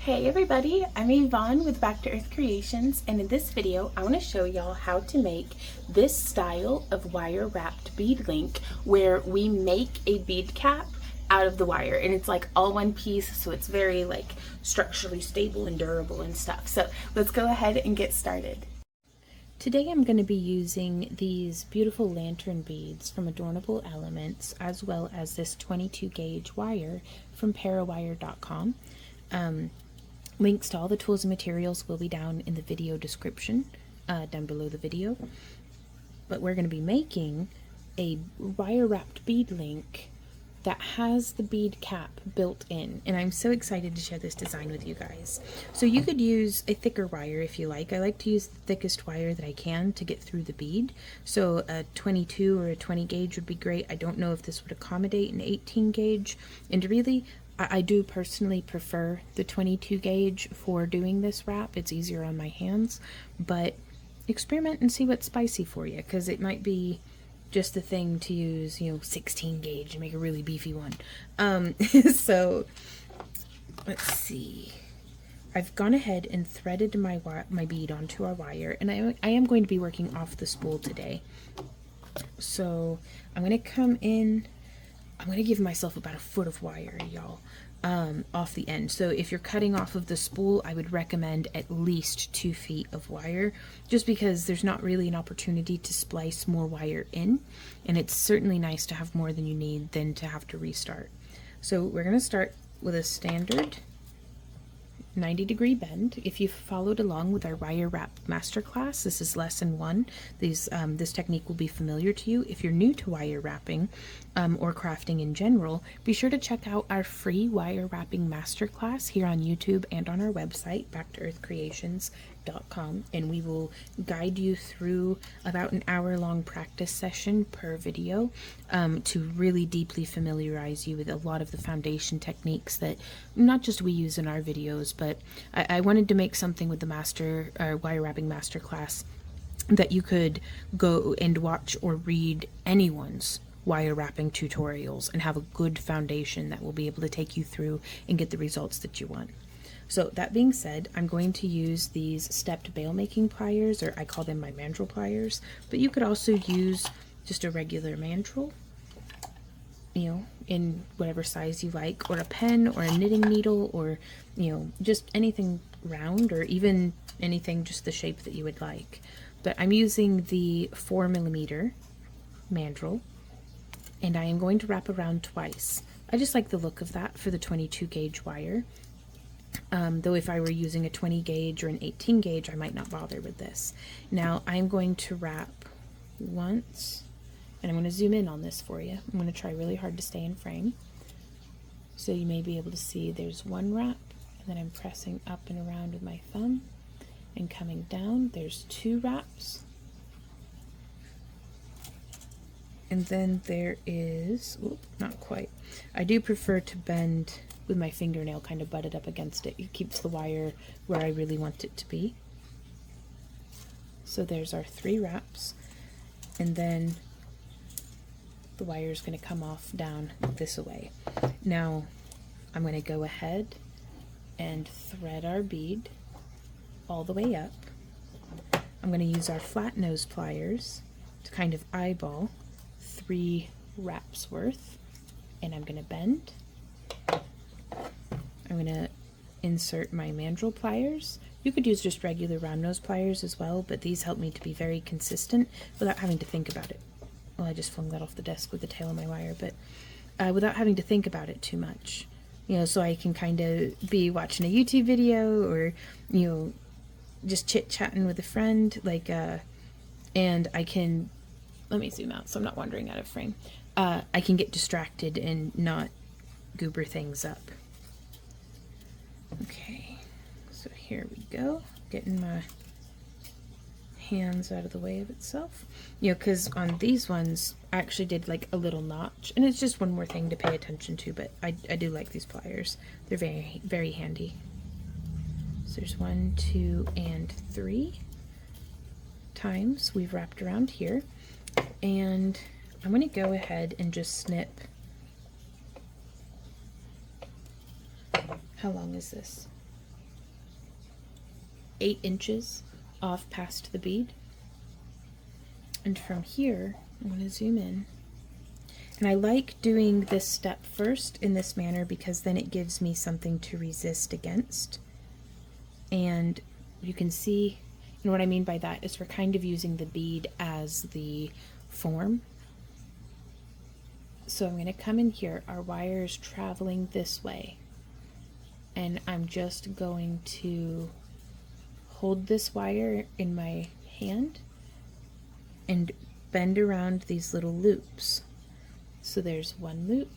Hey everybody, I'm Yvonne with Back to Earth Creations, and in this video I want to show y'all how to make this style of wire wrapped bead link where we make a bead cap out of the wire, and it's like all one piece, so it's very like structurally stable and durable and stuff. So let's go ahead and get started. Today I'm going to be using these beautiful lantern beads from Adornable Elements, as well as this 22 gauge wire from parawire.com. Links to all the tools and materials will be down in the video description, down below the video. But we're going to be making a wire wrapped bead link that has the bead cap built in, and I'm so excited to share this design with you guys. So you could use a thicker wire if you like. I like to use the thickest wire that I can to get through the bead. So a 22 or a 20 gauge would be great. I don't know if this would accommodate an 18 gauge, and really I do personally prefer the 22 gauge for doing this wrap. It's easier on my hands, but experiment and see what's spicy for you, because it might be just the thing to use, 16 gauge and make a really beefy one. So let's see. I've gone ahead and threaded my bead onto our wire, and I am going to be working off the spool today. So I'm going to come in. I'm going to give myself about a foot of wire, y'all, off the end. So if you're cutting off of the spool, I would recommend at least 2 feet of wire, just because there's not really an opportunity to splice more wire in, and it's certainly nice to have more than you need than to have to restart. So we're going to start with a standard 90-degree bend. If you followed along with our wire wrap masterclass, this is lesson 1. This technique will be familiar to you. If you're new to wire wrapping or crafting in general, be sure to check out our free wire wrapping masterclass here on YouTube and on our website, backtoearthcreations.com, and we will guide you through about an hour-long practice session per video to really deeply familiarize you with a lot of the foundation techniques that not just we use in our videos, but I wanted to make something with the wire wrapping masterclass that you could go and watch or read anyone's wire wrapping tutorials and have a good foundation that will be able to take you through and get the results that you want. So that being said, I'm going to use these stepped bail making pliers, or I call them my mandrel pliers, but you could also use just a regular mandrel, in whatever size you like, or a pen or a knitting needle, or just anything round, or even anything just the shape that you would like. But I'm using the 4mm mandrel, and I am going to wrap around twice. I just like the look of that for the 22 gauge wire. Though if I were using a 20 gauge or an 18 gauge, I might not bother with this. Now I'm going to wrap once, and I'm going to zoom in on this for you. I'm going to try really hard to stay in frame. So you may be able to see there's one wrap, and then I'm pressing up and around with my thumb and coming down. There's 2 wraps. And then there is, not quite. I do prefer to bend with my fingernail kind of butted up against it. It keeps the wire where I really want it to be. So there's our 3 wraps, and then the wire is going to come off down this way. Now I'm going to go ahead and thread our bead all the way up. I'm going to use our flat nose pliers to kind of eyeball 3 wraps worth, and I'm going to bend. I'm going to insert my mandrel pliers. You could use just regular round nose pliers as well, but these help me to be very consistent without having to think about it. Well, I just flung that off the desk with the tail of my wire, but without having to think about it too much. So I can kind of be watching a YouTube video, or, just chit-chatting with a friend, and I can, let me zoom out so I'm not wandering out of frame. I can get distracted and not goober things up. Okay, so here we go, getting my hands out of the way of itself. Because on these ones, I actually did like a little notch, and it's just one more thing to pay attention to, but I do like these pliers. They're very, very handy. So there's 1, 2, and 3 times we've wrapped around here, and I'm going to go ahead and just snip. How long is this? 8 inches off past the bead. And from here, I'm going to zoom in. And I like doing this step first in this manner because then it gives me something to resist against. And you can see, and what I mean by that is we're kind of using the bead as the form. So I'm going to come in here, our wire is traveling this way, and I'm just going to hold this wire in my hand and bend around these little loops. So there's one loop,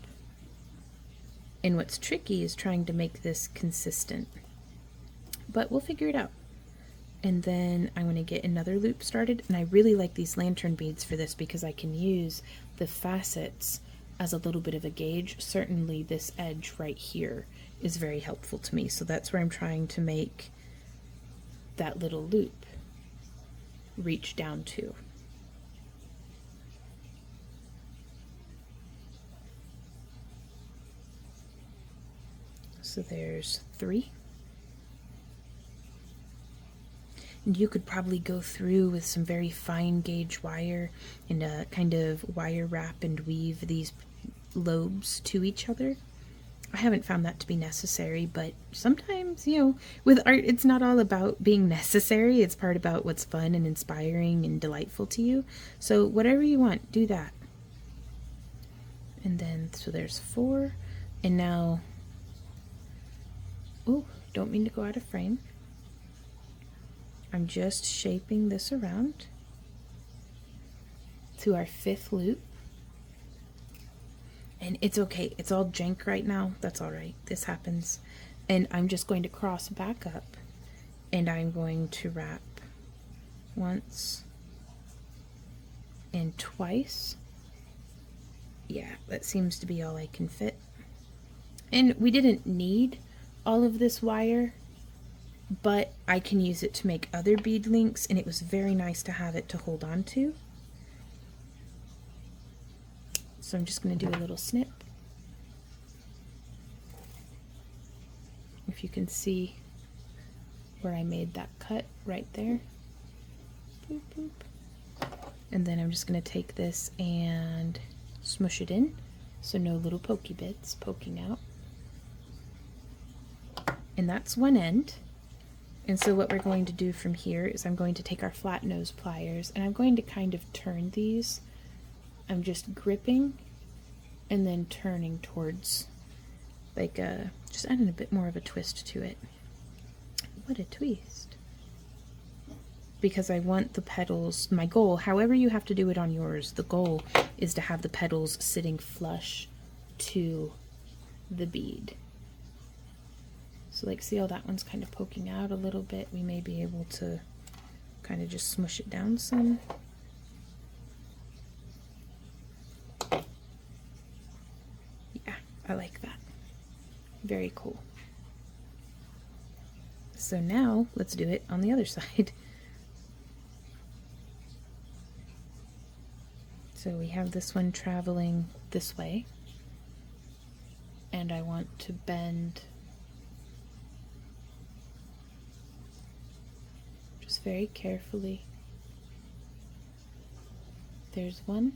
and what's tricky is trying to make this consistent, but we'll figure it out. And then I'm going to get another loop started, and I really like these lantern beads for this because I can use the facets as a little bit of a gauge. Certainly this edge right here is very helpful to me, so that's where I'm trying to make that little loop reach down to. So there's 3. And you could probably go through with some very fine gauge wire and kind of wire wrap and weave these lobes to each other. I haven't found that to be necessary, but sometimes, you know, with art, it's not all about being necessary. It's part about what's fun and inspiring and delightful to you. So whatever you want, do that. And then, so there's 4. And now, oh, don't mean to go out of frame. I'm just shaping this around to our 5th loop. And it's okay, it's all jank right now, that's all right, this happens. And I'm just going to cross back up, and I'm going to wrap once and twice. Yeah, that seems to be all I can fit. And we didn't need all of this wire, but I can use it to make other bead links, and it was very nice to have it to hold on to. So I'm just going to do a little snip. If you can see where I made that cut right there. Boop, boop. And then I'm just going to take this and smush it in, so no little pokey bits poking out. And that's one end. And so what we're going to do from here is I'm going to take our flat nose pliers, and I'm going to kind of turn these. I'm just gripping and then turning towards, like just adding a bit more of a twist to it. What a twist. Because I want the petals, my goal, however you have to do it on yours, the goal is to have the petals sitting flush to the bead. So like, see how that one's kind of poking out a little bit? We may be able to kind of just smush it down some. Yeah, I like that. Very cool. So now let's do it on the other side. So we have this one traveling this way, and I want to bend just very carefully. There's one.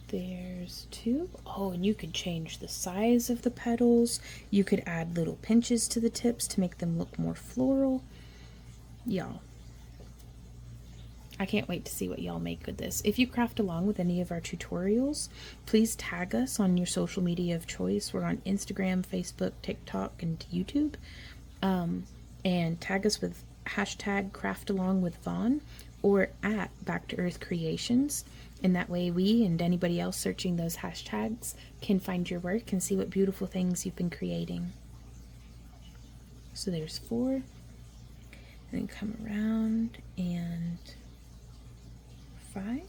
There's 2. Oh, and you could change the size of the petals. You could add little pinches to the tips to make them look more floral. Y'all, I can't wait to see what y'all make with this. If you craft along with any of our tutorials, please tag us on your social media of choice. We're on Instagram, Facebook, TikTok, and YouTube. And tag us with hashtag #craftalongwithvon or at Back to Earth Creations. And that way we and anybody else searching those hashtags can find your work and see what beautiful things you've been creating. So there's 4. And then come around and 5.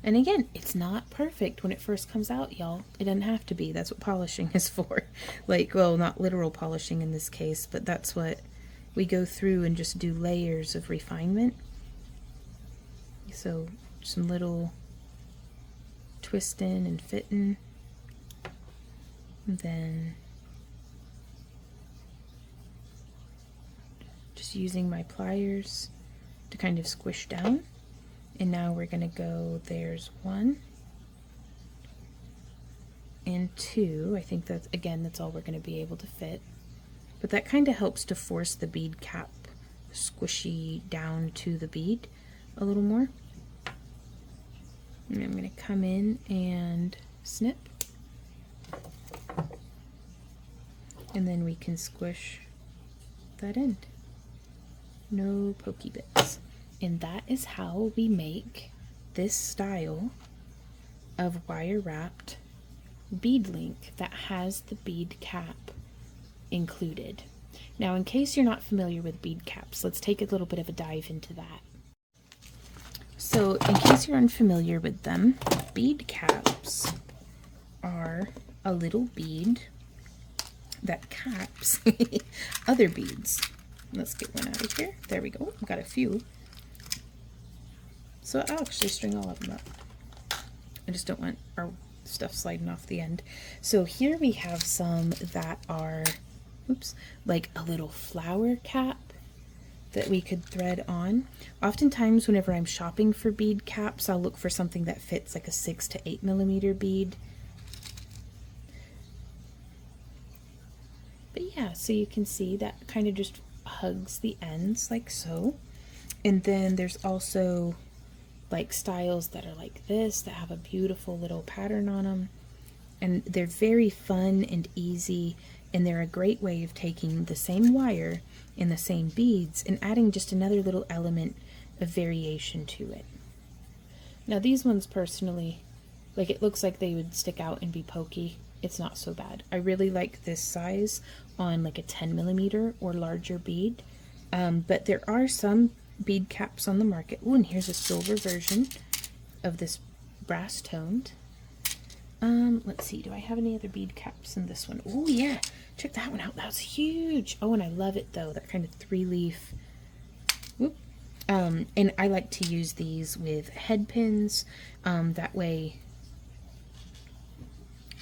And again, it's not perfect when it first comes out, y'all. It doesn't have to be. That's what polishing is for. Like, well, not literal polishing in this case, but that's what we go through and just do layers of refinement. So some little twisting and fitting, and then just using my pliers to kind of squish down. And now we're going to go, there's 1 and 2. I think that's, again, that's all we're going to be able to fit. But that kind of helps to force the bead cap squishy down to the bead a little more. And I'm going to come in and snip. And then we can squish that end. No pokey bits. And that is how we make this style of wire wrapped bead link that has the bead cap included. Now, in case you're not familiar with bead caps, let's take a little bit of a dive into that. So, in case you're unfamiliar with them, bead caps are a little bead that caps other beads. Let's get one out of here. There we go. I've got a few. So I'll actually string all of them up. I just don't want our stuff sliding off the end. So here we have some that are, oops, like a little flower cap that we could thread on. Oftentimes whenever I'm shopping for bead caps, I'll look for something that fits like a 6 to 8 millimeter bead. But yeah, so you can see that kind of just hugs the ends like so. And then there's also like styles that are like this that have a beautiful little pattern on them, and they're very fun and easy, and they're a great way of taking the same wire and the same beads and adding just another little element of variation to it. Now these ones personally, like, it looks like they would stick out and be pokey. It's not so bad. I really like this size on like a 10 millimeter or larger bead, but there are some bead caps on the market. Ooh, and here's a silver version of this brass toned. Let's see, do I have any other bead caps in this one? Oh yeah, check that one out. That was huge. Oh, and I love it though, that kind of 3-leaf. Whoop. And I like to use these with head pins. That way,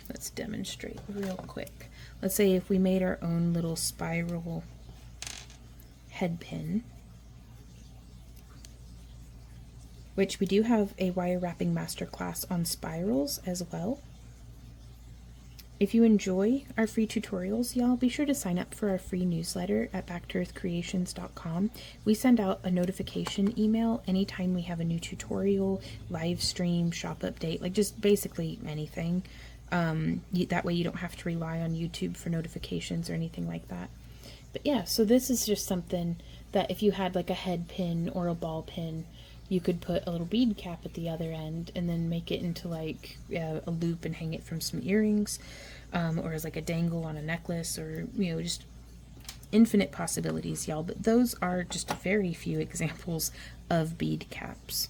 let's demonstrate real quick. Let's say if we made our own little spiral head pin, which we do have a wire wrapping masterclass on spirals as well. If you enjoy our free tutorials, y'all, be sure to sign up for our free newsletter at backtoearthcreations.com. We send out a notification email anytime we have a new tutorial, live stream, shop update, like just basically anything. That way you don't have to rely on YouTube for notifications or anything like that. But yeah, so this is just something that if you had like a head pin or a ball pin, you could put a little bead cap at the other end and then make it into like a loop and hang it from some earrings, or as like a dangle on a necklace, or, you know, just infinite possibilities, y'all. But those are just very few examples of bead caps.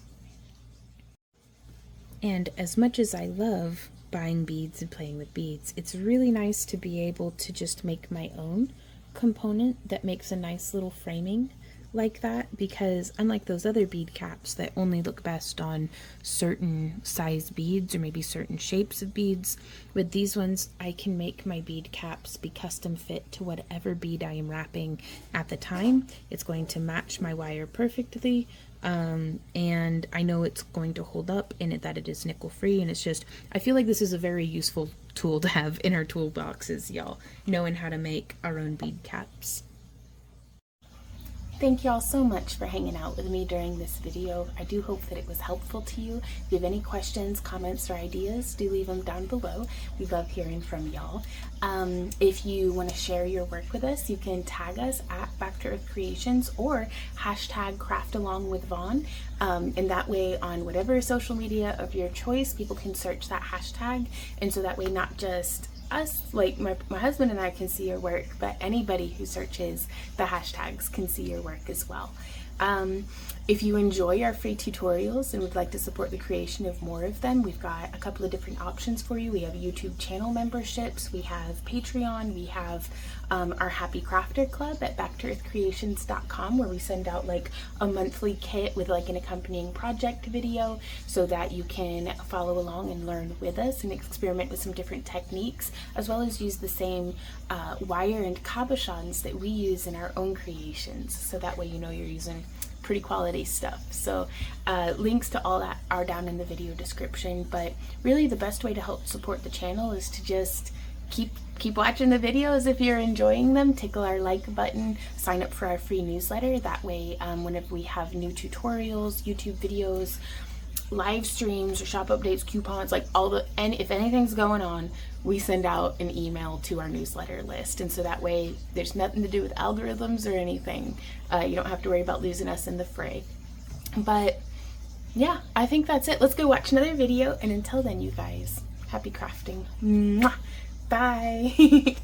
And as much as I love buying beads and playing with beads, it's really nice to be able to just make my own component that makes a nice little framing like that, because unlike those other bead caps that only look best on certain size beads or maybe certain shapes of beads, with these ones I can make my bead caps be custom fit to whatever bead I am wrapping at the time. It's going to match my wire perfectly, and I know it's going to hold up, and that it is nickel free, and it's just, I feel like this is a very useful tool to have in our toolboxes, y'all, knowing how to make our own bead caps. Thank y'all so much for hanging out with me during this video. I do hope that it was helpful to you. If you have any questions, comments, or ideas, do leave them down below. We love hearing from y'all. If you want to share your work with us, you can tag us at Back to Earth Creations or hashtag #CraftAlongWithVon. And that way, on whatever social media of your choice, people can search that hashtag. And so that way, not just us, like my husband and I, can see your work, but anybody who searches the hashtags can see your work as well. If you enjoy our free tutorials and would like to support the creation of more of them, we've got a couple of different options for you. We have YouTube channel memberships, we have Patreon, we have our Happy Crafter Club at backtoearthcreations.com, where we send out like a monthly kit with like an accompanying project video so that you can follow along and learn with us and experiment with some different techniques, as well as use the same wire and cabochons that we use in our own creations, so that way you know you're using pretty quality stuff. So links to all that are down in the video description, but really the best way to help support the channel is to just keep watching the videos. If you're enjoying them, tickle our like button, sign up for our free newsletter. That way whenever we have new tutorials, YouTube videos, live streams or shop updates, coupons, like and if anything's going on, we send out an email to our newsletter list, and so that way there's nothing to do with algorithms or anything. You don't have to worry about losing us in the fray. But yeah, I think that's it. Let's go watch another video, and until then, you guys, happy crafting. Mwah! Bye.